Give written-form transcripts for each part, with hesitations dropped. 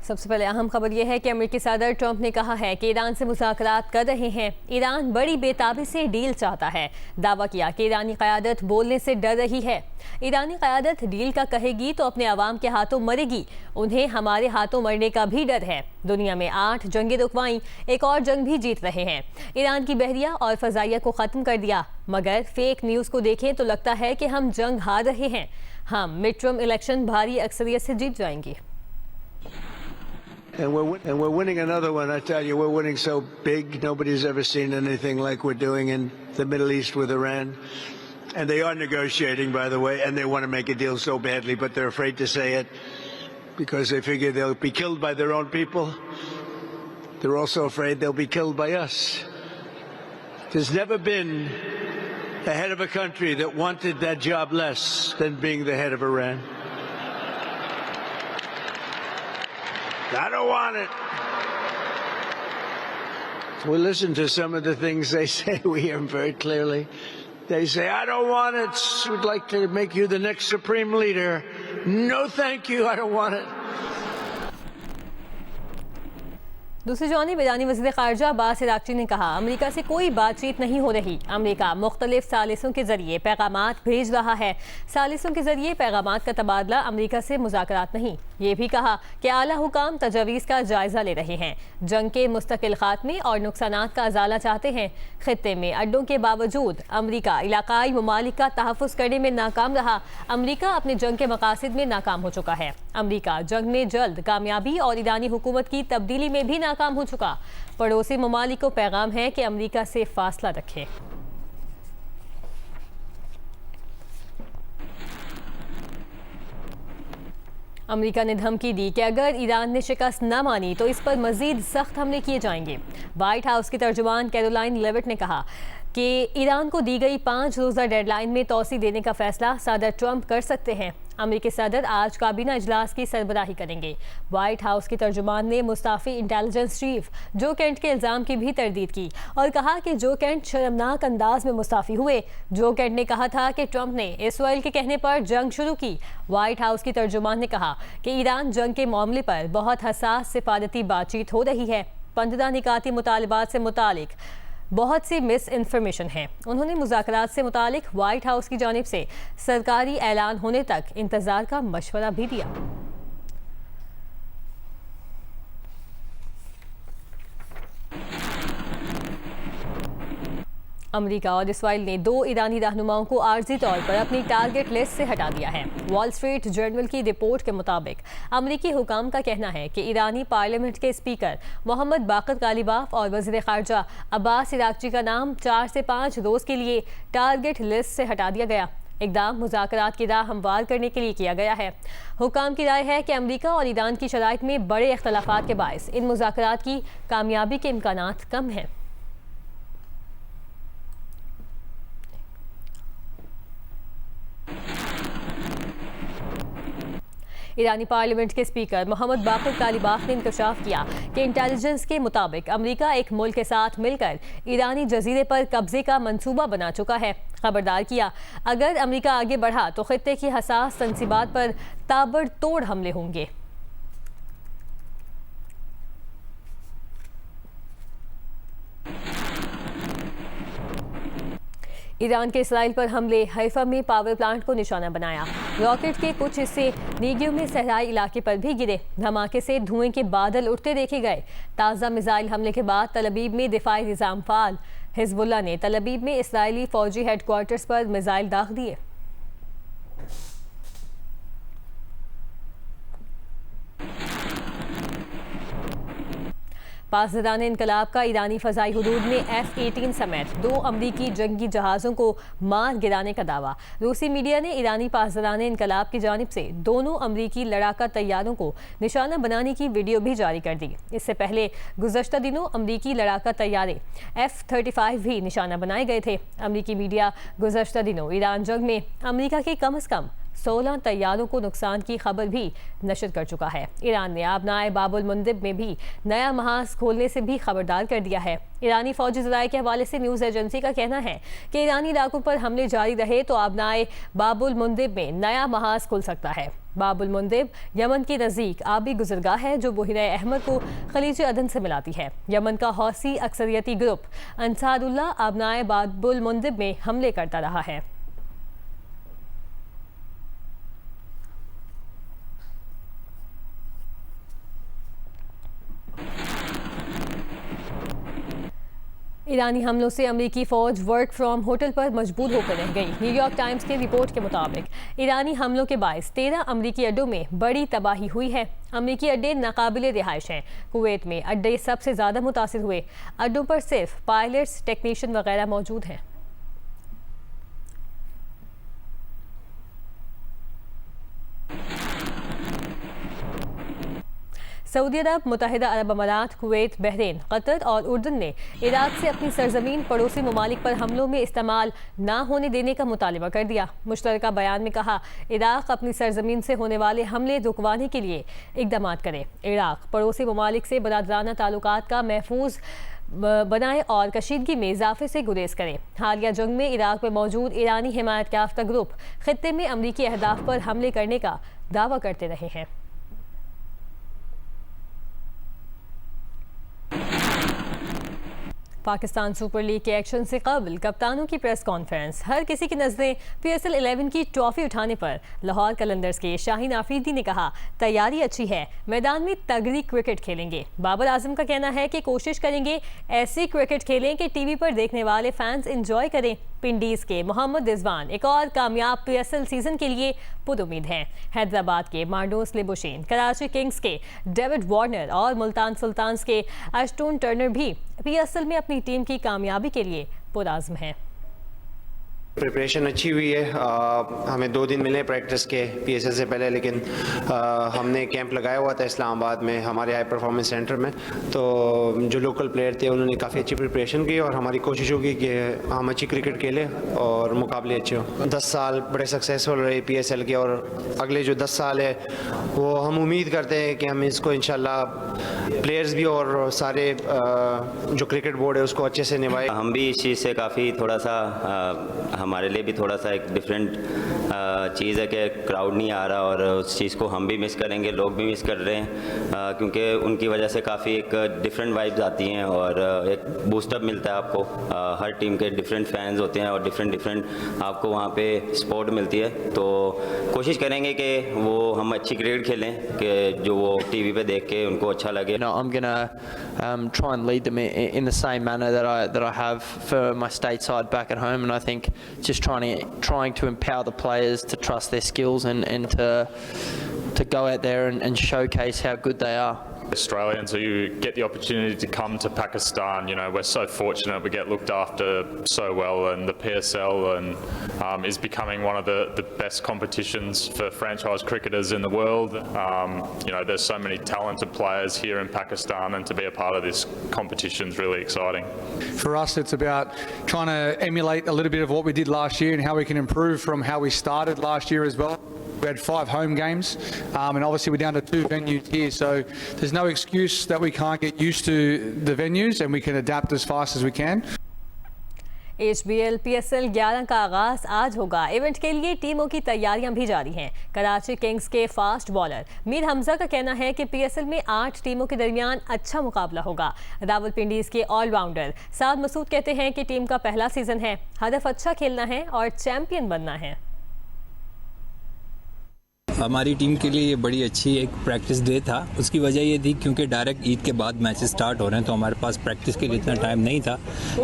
सबसे पहले अहम खबर यह है कि अमेरिकी सदर ट्रंप ने कहा है कि ईरान से मुज़ाकरात कर रहे हैं। ईरान बड़ी बेताबी से डील चाहता है। दावा किया कि ईरानी क़यादत बोलने से डर रही है। ईरानी क़यादत डील का कहेगी तो अपने अवाम के हाथों मरेगी। उन्हें हमारे हाथों मरने का भी डर है। दुनिया में 8 जंगें रुकवाई, एक और जंग भी जीत रहे हैं। ईरान की बहरिया और फ़ज़ाइया को ख़त्म कर दिया। मगर फेक न्यूज़ को देखें तो लगता है कि हम जंग हार रहे हैं। हम मिड टर्म इलेक्शन भारी अक्सरियत से जीत जाएंगे। And we're winning another one. I tell you, we're winning so big. Nobody's ever seen anything like we're doing in the Middle East with Iran. And they are negotiating, by the way, and they want to make a deal so badly, but they're afraid to say it because they figure they'll be killed by their own people. They're also afraid they'll be killed by us. There's never been a head of a country that wanted that job less than being the head of Iran. I don't want it. We listen to some of the things they say. We hear them very clearly. They say, I don't want it. We'd like to make you the next supreme leader. No, thank you. I don't want it. दूसरी जानिब ईरानी वज़ीर ख़ारजा अब्बास इराक़ची ने कहा, America से कोई बातचीत नहीं हो रही। अमेरिका मुख्तलिफ सालिसों के जरिए पैगामात भेज रहा है। सालिसों के जरिए पैगामात का तबादला अमेरिका से मुज़ाकरात नहीं। ये भी कहा कि आला हुकाम तजावीज़ का जायज़ा ले रहे हैं। जंग के मुस्तकिल खात्मे और नुकसानात का अजाला चाहते हैं। खित्ते में अड्डों के बावजूद अमेरिका इलाकाई ममालिक का तहफ़्फ़ुज़ करने में नाकाम रहा। अमेरिका अपने जंग के मकासद में नाकाम हो चुका है। अमेरिका जंग में जल्द कामयाबी और ईरानी हुकूमत की तब्दीली में भी नाकाम हो चुका। पड़ोसी ममालिक को पैगाम है कि अमेरिका से फासला रखें। अमेरिका ने धमकी दी कि अगर ईरान ने शिकस्त न मानी तो इस पर मजीद सख्त हमले किए जाएंगे। व्हाइट हाउस की तर्जुमान कैरोलाइन लेविट ने कहा कि ईरान को दी गई 5 रोज़ा डेडलाइन में तोसी देने का फैसला सदर ट्रंप कर सकते हैं। अमेरिकी सदर आज काबीना इजलास की सरबराही करेंगे। व्हाइट हाउस की तर्जुमान ने मुस्ताफी इंटेलिजेंस चीफ जो केंट के इल्ज़ाम की भी तरदीद की और कहा कि जो केंट शर्मनाक अंदाज में मुस्ताफी हुए। जो केंट ने कहा था कि ट्रंप ने इसराइल के कहने पर जंग शुरू की। व्हाइट हाउस की तर्जुमान ने कहा कि ईरान जंग के मामले पर बहुत हसास सिफारती बातचीत हो रही है। 15 निकाती मुतालबात से मुतालिक बहुत सी मिस इन्फॉर्मेशन है। उन्होंने मुज़ाकरात से मुतालिक व्हाइट हाउस की जानिब से सरकारी ऐलान होने तक इंतज़ार का मशवरा भी दिया। अमेरिका और इसराइल ने 2 ईरानी रहनुमाओं को आर्जी तौर पर अपनी टारगेट लिस्ट से हटा दिया है। वॉल स्ट्रीट जर्नल की रिपोर्ट के मुताबिक अमेरिकी हुकाम का कहना है कि ईरानी पार्लियामेंट के स्पीकर मोहम्मद बाक़र गालिबाफ और वज़ीर ख़ारजा अब्बास इराक़ची का नाम 4 से 5 रोज़ के लिए टारगेट लिस्ट से हटा दिया गया। इक़दाम मुज़ाकरात की राह हमवार करने के लिए किया गया है। हुकाम की राय है कि अमेरिका और ईरान की शराइत में बड़े इख्तलाफात के बायस इन मुज़ाकरात की कामयाबी के इम्कानात कम हैं। ईरानी पार्लियामेंट के स्पीकर मोहम्मद बाक़र गालिबाफ ने इंकशाफ किया कि इंटेलिजेंस के मुताबिक अमेरिका एक मुल्क के साथ मिलकर ईरानी जजीरे पर कब्जे का मंसूबा बना चुका है। खबरदार किया, अगर अमेरिका आगे बढ़ा तो खित्ते की हसास तंसीबात पर ताबड़तोड़ हमले होंगे। ईरान के इसराइल पर हमले, हैफा में पावर प्लांट को निशाना बनाया। रॉकेट के कुछ हिस्से नेगिव में सहराई इलाके पर भी गिरे। धमाके से धुएं के बादल उठते देखे गए। ताज़ा मिसाइल हमले के बाद तलबीब में दिफाई निज़ाम फाल। हिज़्बुल्लाह ने तलबीब में इसराइली फौजी हेडक्वार्टर्स पर मिसाइल दाग दिए। पासदान इनकलाब का ईरानी फ़ज़ाई हुदूद में F-18 समेत 2 अमरीकी जंगी जहाज़ों को मार गिराने का दावा। रूसी मीडिया ने ईरानी पासदान इनकलाब की जानिब से दोनों अमरीकी लड़ाका तैयारों को निशाना बनाने की वीडियो भी जारी कर दी। इससे पहले गुज़श्ता दिनों अमरीकी लड़ाका तैयारे F-35 भी निशाना बनाए गए थे। अमरीकी मीडिया गुज़श्ता दिनों ईरान जंग में अमरीका के कम अज़ कम 16 तैयारों को नुकसान की खबर भी नशर कर चुका है। ईरान ने आबनाए बाबुल मुंदिब में भी नया महाज खोलने से भी खबरदार कर दिया है। ईरानी फौजी ज़राए के हवाले से न्यूज़ एजेंसी का कहना है कि ईरानी इलाकों पर हमले जारी रहे तो आबनाए बाबुल मुंदिब में नया महाज खुल सकता है। बाबुल मुंदिब यमन के नज़दीक आबी गुजरगाह है जो बहरीन अहमद को खलीज अदन से मिलाती है। यमन का हौसी अक्सरियती ग्रुप अंसारुल्लाह अबनाए बाबुल मुंदिब में हमले करता रहा है। ईरानी हमलों से अमेरिकी फौज वर्क फ्रॉम होटल पर मजबूर होकर रह गई। न्यूयॉर्क टाइम्स की रिपोर्ट के मुताबिक ईरानी हमलों के बायस 13 अमेरिकी अड्डों में बड़ी तबाही हुई है। अमेरिकी अड्डे नाकाबिले रिहाइश हैं। कुवैत में अड्डे सबसे ज़्यादा मुतासिर हुए। अड्डों पर सिर्फ पायलट्स, टेक्नीशियन वगैरह मौजूद हैं। सऊदी अरब, मुत्तहिदा अरब अमारात, कुवैत, बहरीन, कतर और उर्दन ने इराक से अपनी सरजमीन पड़ोसी ममालिक पर हमलों में इस्तेमाल ना होने देने का मुतालबा कर दिया। मुश्तरका बयान में कहा, इराक अपनी सरजमीन से होने वाले हमले रुकवाने के लिए इकदाम करे। इराक पड़ोसी ममालिक से बरादराना ताल्लुकात का महफूज बनाए और कशीदगी में इजाफे से गुरेज करे। हालिया जंग में इराक में मौजूद ईरानी हिमायत याफ्ता ग्रुप खित्ते में अमरीकी अहदाफ पर हमले करने का दावा करते रहे हैं। पाकिस्तान सुपर लीग के एक्शन से कबल कप्तानों की प्रेस कॉन्फ्रेंस। हर किसी की नज़रें PSL 11 की ट्रॉफी उठाने पर। लाहौर कलंदर्स के शाहीन आफरीदी ने कहा, तैयारी अच्छी है, मैदान में तगड़ी क्रिकेट खेलेंगे। बाबर आजम का कहना है कि कोशिश करेंगे ऐसी क्रिकेट खेलें कि टीवी पर देखने वाले फैंस इंजॉय करें। पिंडीज के मोहम्मद रिजवान एक और कामयाब PSL सीजन के लिए पुरुमीद हैं। हैदराबाद के मार्डोस लिबुशेन, कराची किंग्स के डेविड वार्नर और मुल्तान सुल्तान्स के एस्टोन टर्नर भी PSL में अपनी टीम की कामयाबी के लिए पुराज़्म हैं। प्रिपरेशन अच्छी हुई है। हमें 2 दिन मिले प्रैक्टिस के PSL से पहले, लेकिन हमने कैंप लगाया हुआ था इस्लामाबाद में हमारे हाई परफॉर्मेंस सेंटर में। तो जो लोकल प्लेयर थे उन्होंने काफ़ी अच्छी प्रिपरेशन की और हमारी कोशिश होगी कि हम अच्छी क्रिकेट खेलें और मुकाबले अच्छे हों। 10 साल बड़े सक्सेसफुल रहे PSL के और अगले जो 10 साल है वो हम उम्मीद करते हैं कि हम इसको इंशाल्लाह प्लेयर्स भी और सारे जो क्रिकेट बोर्ड है उसको अच्छे से निभाए। हम भी इस चीज़ से काफ़ी थोड़ा सा हमारे लिए भी थोड़ा सा एक डिफरेंट चीज़ है कि क्राउड नहीं आ रहा और उस चीज़ को हम भी मिस करेंगे, लोग भी मिस कर रहे हैं, क्योंकि उनकी वजह से काफ़ी एक डिफरेंट वाइब्स आती हैं और एक बूस्टअप मिलता है आपको। हर टीम के डिफरेंट फैंस होते हैं और डिफरेंट आपको वहाँ पे सपोर्ट मिलती है। तो कोशिश करेंगे कि वो हम अच्छी क्रिकेट खेलें कि जो वो टीवी पे देख के उनको अच्छा लगे। I'm gonna try and lead them in the same manner that I have for my stateside back at home, and I think just trying to empower the players to trust their skills and to go out there and showcase how good they are. Australians who get the opportunity to come to Pakistan, you know, we're so fortunate, we get looked after so well, and the PSL is becoming one of the best competitions for franchise cricketers in the world. You know, there's so many talented players here in Pakistan, and to be a part of this competition is really exciting. For us, it's about trying to emulate a little bit of what we did last year and how we can improve from how we started last year as well. We had 5 home games, and obviously we're down to 2 venues here, so there's no excuse that we can't get used to the venues, and we can adapt as fast as we can. HBL PSL 11 का आगाज आज होगा। Event के लिए टीमों की तैयारियां भी जारी हैं। कराची किंग्स के फास्ट बॉलर मीर हमजा का कहना है कि PSL में 8 टीमों के दरमियान अच्छा मुकाबला होगा। रावलपिंडीज के ऑलराउंडर साद मसूद कहते हैं कि टीम का पहला सीजन है, हदफ अच्छा खेलना है और चैंपियन बनना है। हमारी टीम के लिए ये बड़ी अच्छी एक प्रैक्टिस डे था। उसकी वजह ये थी क्योंकि डायरेक्ट ईद के बाद मैचेस स्टार्ट हो रहे हैं, तो हमारे पास प्रैक्टिस के लिए इतना टाइम नहीं था।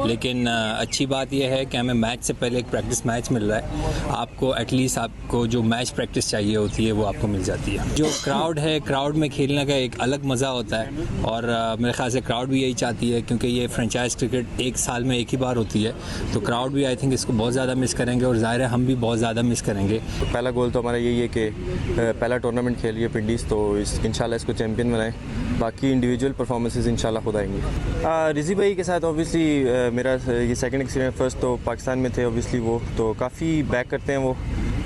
लेकिन अच्छी बात यह है कि हमें मैच से पहले एक प्रैक्टिस मैच मिल रहा है। आपको एटलीस्ट आपको जो मैच प्रैक्टिस चाहिए होती है वो आपको मिल जाती है। जो क्राउड है, क्राउड में खेलने का एक अलग मज़ा होता है और मेरे ख्याल से क्राउड भी यही चाहती है, क्योंकि ये फ्रेंचाइज क्रिकेट एक साल में एक ही बार होती है। तो क्राउड भी आई थिंक इसको बहुत ज़्यादा मिस करेंगे और ज़ाहिर है हम भी बहुत ज़्यादा मिस करेंगे। पहला गोल तो हमारा यही है कि पहला टूर्नामेंट खेलिए पिंडीज, तो इंशाल्लाह इसको चैंपियन बनाएं। बाकी इंडिविजुअल परफॉर्मेंसेस इंशाल्लाह खुद आएंगी। रिजी भाई के साथ ऑब्वियसली मेरा ये सेकंड एक्सपीरियंस, फर्स्ट तो पाकिस्तान में थे ऑब्वियसली, वो तो काफ़ी बैक करते हैं वो।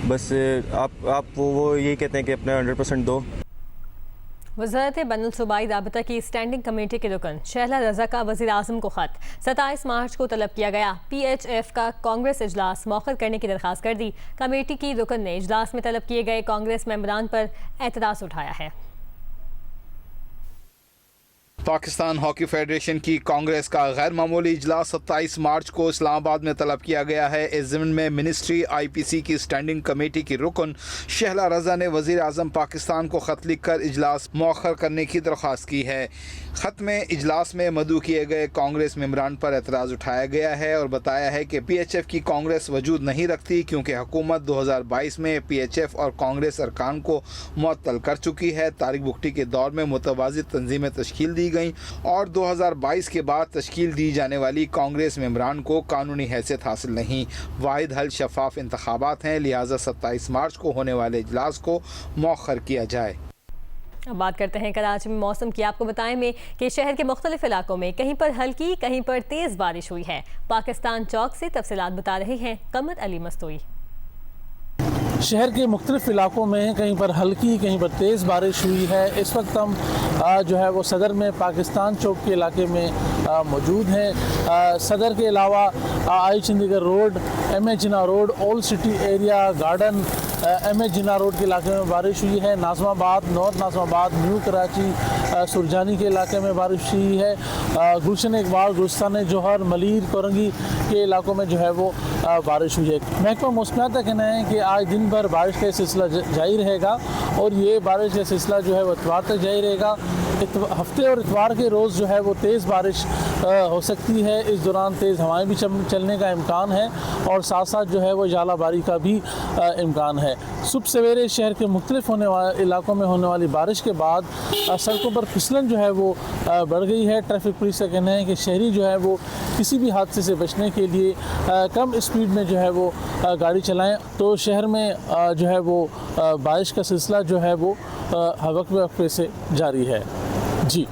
बस आप वो यही कहते हैं कि अपना 100% दो। वज़ारत बैनुल सूबाई राबता की स्टैंडिंग कमेटी के रुकन शहला रजा का वज़ीर आज़म को ख़त 27 मार्च को तलब किया गया। PHF का कांग्रेस इजलास मौखर करने की दरख्वास्त कर दी। कमेटी की रुकन ने इजलास में तलब किए गए कांग्रेस मेंबरान पर एतराज़ उठाया है। पाकिस्तान हॉकी फेडरेशन की कांग्रेस का गैर मामूली इजलास 27 मार्च को इस्लामाबाद में तलब किया गया है। इस ज़िम्न में मिनिस्ट्री IPC की स्टैंडिंग कमेटी की रुकन शहला रजा ने वज़ीर आज़म पाकिस्तान को ख़त लिख कर इजलास मौखर करने की दरख्वास्त की है। ख़त में इजलास में मदऊ किए गए कांग्रेस मेंबरान पर एतराज़ उठाया गया है और बताया है कि PHF की कांग्रेस वजूद नहीं रखती क्योंकि हुकूमत 2022 में PHF और कांग्रेस अरकान को मुअत्तल कर चुकी है। तारिक बुगटी के दौर में मुतवाज़िद तंजीमें तश्कील दी गई और 2022 के बाद तश्कील दी जाने वाली कांग्रेस मेंबरान को कानूनी हैसियत हासिल नहीं। वाहिद हल शफाफ इंतखाबात हैं, लिहाजा 27 मार्च को होने वाले इजलास को मौखर किया जाए। अब बात करते हैं कराची में मौसम की। आपको बताएं में कि शहर के मुख्तलिफ इलाकों में कहीं पर हल्की कहीं पर तेज़ बारिश हुई है। पाकिस्तान चौक से तफसीलात बता रहे हैं कमर अली मस्तूई। शहर के मुख्तलिफ इलाकों में कहीं पर हल्की कहीं पर तेज़ बारिश हुई है। इस वक्त हम जो है वो सदर में पाकिस्तान चौक के इलाके में मौजूद हैं। सदर के अलावा I Chundrigar road, MA Jinnah road, old city area, garden, MA Jinnah road के इलाके में बारिश हुई है। नाज़माबाद, नॉर्थ नाज़माबाद, न्यू कराची, सुरजानी के इलाके में बारिश हुई है। गुलशन इकबाल, गुलस्तान जौहर, मलीर, कोरंगी के इलाकों में जो है वो बारिश हुई है। महकमा मौसमियात का कहना है कि आज दिन भर बारिश का सिलसिला जारी रहेगा और ये बारिश का सिलसिला जो है वो इतवार तक जारी रहेगा। हफ्ते और इतवार के रोज़ जो है वो तेज़ बारिश हो सकती है। इस दौरान तेज़ हवाएं भी चलने का इम्कान है और साथ साथ जो है वो जालाबारी का भी इम्कान है। सुबह सवेरे शहर के मुख्तलिफ इलाकों में होने वाली बारिश के बाद सड़कों पर फिसलन जो है वो बढ़ गई है। ट्रैफिक पुलिस का कहना है कि शहरी जो है वो किसी भी हादसे से बचने के लिए कम स्पीड में जो है वो गाड़ी चलाएं। तो शहर में जो है वो बारिश का सिलसिला जो है वो वक्फे से जारी है। जी,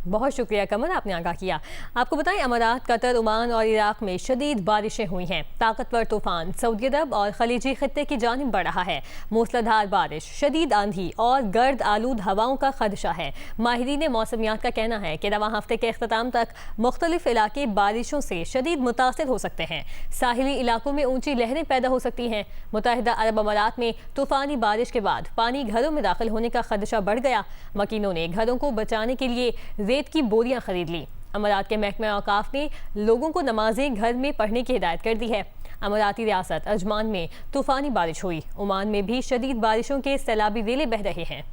बहुत शुक्रिया कमर, आपने आगाह किया। आपको बताएं अमारात, कतर, ओमान और इराक में शदीद बारिशें हुई हैं। ताकतवर तूफान सऊदी अरब और खलीजी खत्ते की जानिब बढ़ रहा है। मूसलाधार बारिश, शदीद आंधी और गर्द आलूद हवाओं का खदशा है। माहिरीन मौसमियात का कहना है कि रवां हफ्ते के अख्ताम तक मुख्तलिफ इलाके बारिशों से शदीद मुतासिर हो सकते हैं। साहिली इलाकों में ऊंची लहरें पैदा हो सकती हैं। मुत्तहिदा अरब अमारात में तूफानी बारिश के बाद पानी घरों में दाखिल होने का खदशा बढ़ गया। मकीनों ने घरों को बचाने के लिए रेत की बोरियां खरीद ली। अमारात के महकमा औकाफ ने लोगों को नमाजें घर में पढ़ने की हिदायत कर दी है। अमाराती रियासत अजमान में तूफानी बारिश हुई। ओमान में भी शदीद बारिशों के सैलाबी रेले बह रहे हैं।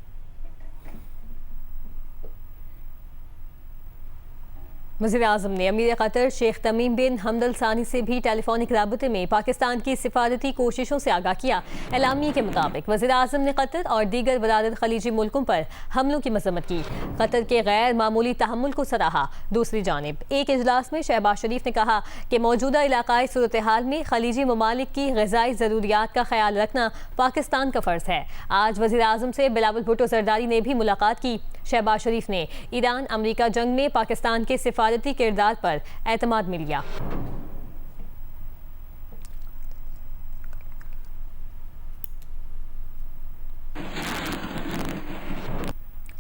वज़ीर आज़म ने अमीर कतर शेख तमीम बिन हमद अल सानी से भी टेलीफोनिक राबते में पाकिस्तान की सिफारती कोशिशों से आगाह किया। एलामिया के मुताबिक वज़ीर आज़म ने कतर और दीगर बरादर खलीजी मुल्कों पर हमलों की मज़म्मत की। कतर के गैर मामूली तहम्मुल को सराहा। दूसरी जानिब एक इजलास में शहबाज शरीफ ने कहा कि मौजूदा इलाकाई सूरत हाल में खलीजी ममालिक की ग़िज़ाई ज़रूरियात का ख्याल रखना पाकिस्तान का फ़र्ज़ है। आज वज़ीर आज़म से बिलावल भुट्टो ज़रदारी ने भी मुलाकात की। शहबाज शरीफ ने ईरान अमरीका जंग में पाकिस्तान के सिफारती किरदार पर एतमाद मिल लिया।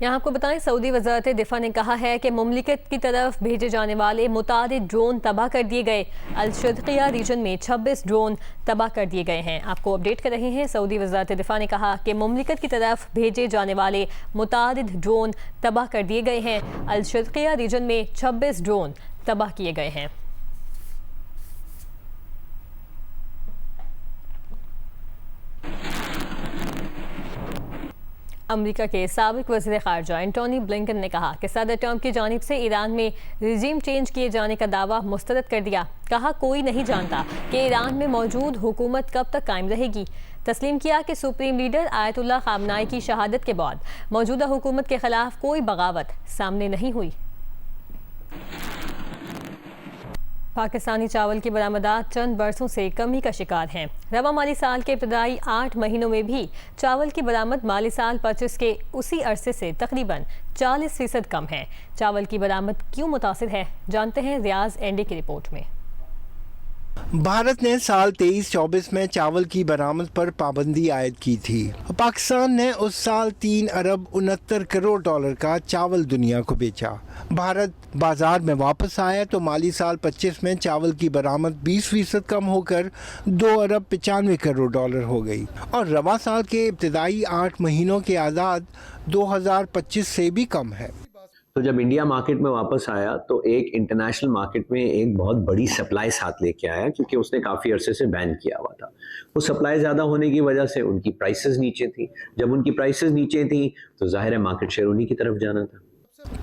यहाँ आपको बताएं सऊदी वज़ारत दिफा ने कहा है कि मुमलिकत की तरफ भेजे जाने वाले मुतादिद ड्रोन तबाह कर दिए गए। अल-शर्क़िया रीजन में 26 ड्रोन तबाह कर दिए गए हैं। आपको अपडेट कर रहे हैं। सऊदी वज़ारत दिफा ने कहा कि मुमलिकत की तरफ भेजे जाने वाले मुतादिद ड्रोन तबाह कर दिए गए हैं। अल-शर्क़िया रीजन में 26 ड्रोन तबाह किए गए हैं। अमेरिका के साबिक वज़ीर ख़ारजा एंटोनी ब्लिंकन ने कहा कि सदर ट्रंप की जानिब से ईरान में रिजीम चेंज किए जाने का दावा मुस्तरद कर दिया। कहा कोई नहीं जानता कि ईरान में मौजूद हुकूमत कब तक कायम रहेगी। तस्लीम किया कि सुप्रीम लीडर आयतुल्लाह ख़ामनाई की शहादत के बाद मौजूदा हुकूमत के खिलाफ कोई बगावत सामने नहीं हुई। पाकिस्तानी चावल की बरामदात चंद बरसों से कमी का शिकार हैं। रवा माली साल के इब्तदाई 8 महीनों में भी चावल की बरामद माली साल 25 के उसी अरसे से तकरीबन 40% कम है। चावल की बरामद क्यों मुतासिर है, जानते हैं रियाज एंडी की रिपोर्ट में। भारत ने साल 23-24 में चावल की बरामद पर पाबंदी आयद की थी। पाकिस्तान ने उस साल 3 अरब 69 करोड़ डॉलर का चावल दुनिया को बेचा। भारत बाजार में वापस आया तो माली साल 25 में चावल की बरामद 20% कम होकर 2 अरब 95 करोड़ डॉलर हो गई और रवा साल के इब्तदाई 8 महीनों के आदाद 2025 से भी कम है। तो जब इंडिया मार्केट में वापस आया तो एक इंटरनेशनल मार्केट में एक बहुत बड़ी सप्लाई साथ लेके आया, क्योंकि उसने काफ़ी अरसे से बैन किया हुआ था। वो सप्लाई ज़्यादा होने की वजह से उनकी प्राइसेस नीचे थी। जब उनकी प्राइसेस नीचे थी तो जाहिर है मार्केट शेयर उन्हीं की तरफ जाना था।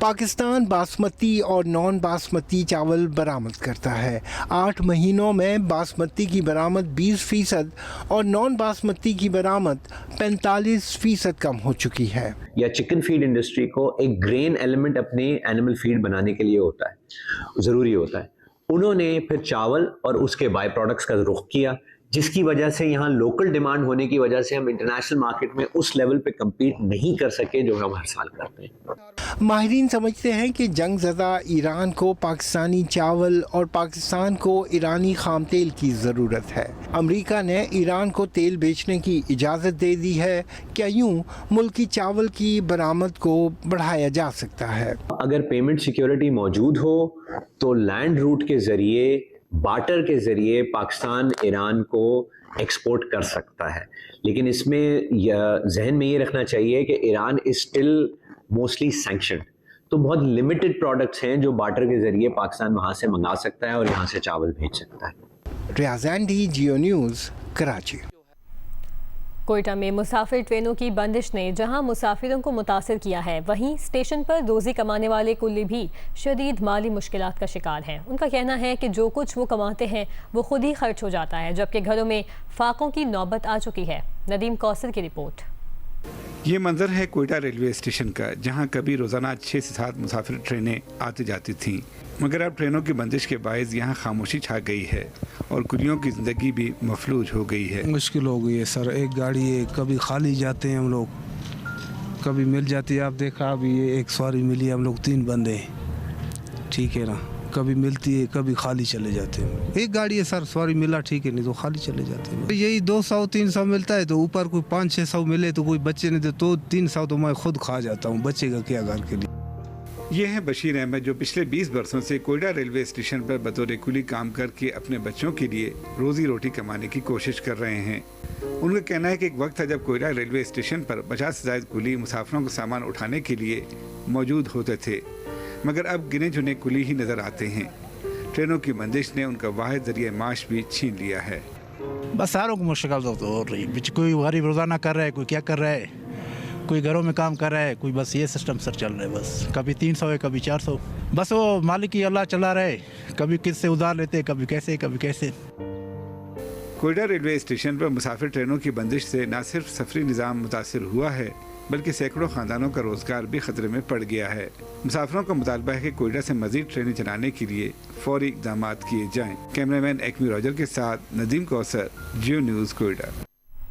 पाकिस्तान बासमती और नॉन बासमती चावल बरामद करता है। 8 महीनों में बासमती की बरामद 20% और नॉन बासमती की बरामद 45% कम हो चुकी है। या चिकन फीड इंडस्ट्री को एक ग्रेन एलिमेंट अपने एनिमल फीड बनाने के लिए होता है, ज़रूरी होता है। उन्होंने फिर चावल और उसके बाय प्रोडक्ट्स का रुख किया, जिसकी वजह से यहाँ लोकल डिमांड होने की वजह से हम इंटरनेशनल मार्केट में उस लेवल पे कम्पीट नहीं कर सके जो हम हर साल करते हैं। माहिरीन समझते हैं कि जंग ज़दा ईरान को पाकिस्तानी चावल और पाकिस्तान को ईरानी खाम तेल की ज़रूरत है। अमेरिका ने ईरान को तेल बेचने की इजाज़त दे दी है। क्या यूँ मुल्की चावल की बरामद को बढ़ाया जा सकता है? अगर पेमेंट सिक्योरिटी मौजूद हो तो लैंड रूट के ज़रिए, बार्टर के ज़रिए पाकिस्तान ईरान को एक्सपोर्ट कर सकता है। लेकिन इसमें जहन में ये रखना चाहिए कि Iran is still mostly sanctioned, तो बहुत लिमिटेड प्रोडक्ट्स हैं जो बार्टर के ज़रिए पाकिस्तान वहाँ से मंगा सकता है और यहाँ से चावल भेज सकता है। रियाज़ जियो न्यूज़, कराची। कोयटा में मुसाफिर ट्रेनों की बंदिश ने जहां मुसाफिरों को मुतासिर किया है, वहीं स्टेशन पर रोजी कमाने वाले कुल्ली भी शदीद माली मुश्किलात का शिकार हैं। उनका कहना है कि जो कुछ वो कमाते हैं वो खुद ही खर्च हो जाता है, जबकि घरों में फाकों की नौबत आ चुकी है। नदीम कौसर की रिपोर्ट। ये मंजर है कोयटा रेलवे स्टेशन का, जहां कभी रोजाना 6 से 7 मुसाफिर ट्रेनें आती जाती थीं, मगर अब ट्रेनों की बंदिश के बायस यहाँ खामोशी छा गई है और कुलियों की जिंदगी भी मफलूज हो गई है। मुश्किल हो गई है सर, एक गाड़ी है, कभी खाली जाते हैं हम लोग, कभी मिल जाती है। आप देखा अभी ये एक सवारी मिली, हम लोग 3 बंदे हैं, ठीक है ना, कभी मिलती है, कभी खाली चले जाते हैं। एक गाड़ी है सर, सवारी मिला ठीक है, नहीं तो खाली चले जाते हैं। यही 200-300 मिलता है, तो ऊपर कोई 500-600 मिले तो कोई बच्चे नहीं दे तो 300 तो मैं खुद खा जाता हूँ, बचेगा क्या घर के लिए। ये हैं बशीर अहमद, जो पिछले 20 वर्षों से कोयटा रेलवे स्टेशन पर बतौर कुली काम करके अपने बच्चों के लिए रोजी रोटी कमाने की कोशिश कर रहे हैं। उनका कहना है कि एक वक्त था जब कोयटा रेलवे स्टेशन पर 50 से ज़ायद कुली मुसाफिरों का सामान उठाने के लिए मौजूद होते थे, मगर अब गिने चुने कुली ही नज़र आते हैं। ट्रेनों की बंदिश ने उनका वाहिद जरिए माश भी छीन लिया है। बस सारों को मुश्किल तो हो रही है, कोई गरीब रोज़ाना कर रहा है, कोई क्या कर रहा है, कोई घरों में काम कर रहा है, कोई बस ये सिस्टम सर चल रहा है। बस कभी 300 है, कभी 400, बस वो मालिक ही अल्लाह चला रहा है, कभी किससे उधार लेते, कभी कैसे कभी कैसे। कोयटा रेलवे स्टेशन पर मुसाफिर ट्रेनों की बंदिश से न सिर्फ सफरी निज़ाम मुतासिर हुआ है, बल्कि सैकड़ों खानदानों का रोजगार भी खतरे में पड़ गया है। मुसाफिरों का मुतालबा है कि कोयटा से मजीद ट्रेनें चलाने के लिए फौरी इक़दाम किए जाएं। कैमरामैन एक्मी रॉजर के साथ नदीम कौसर, जियो न्यूज़, कोयटा।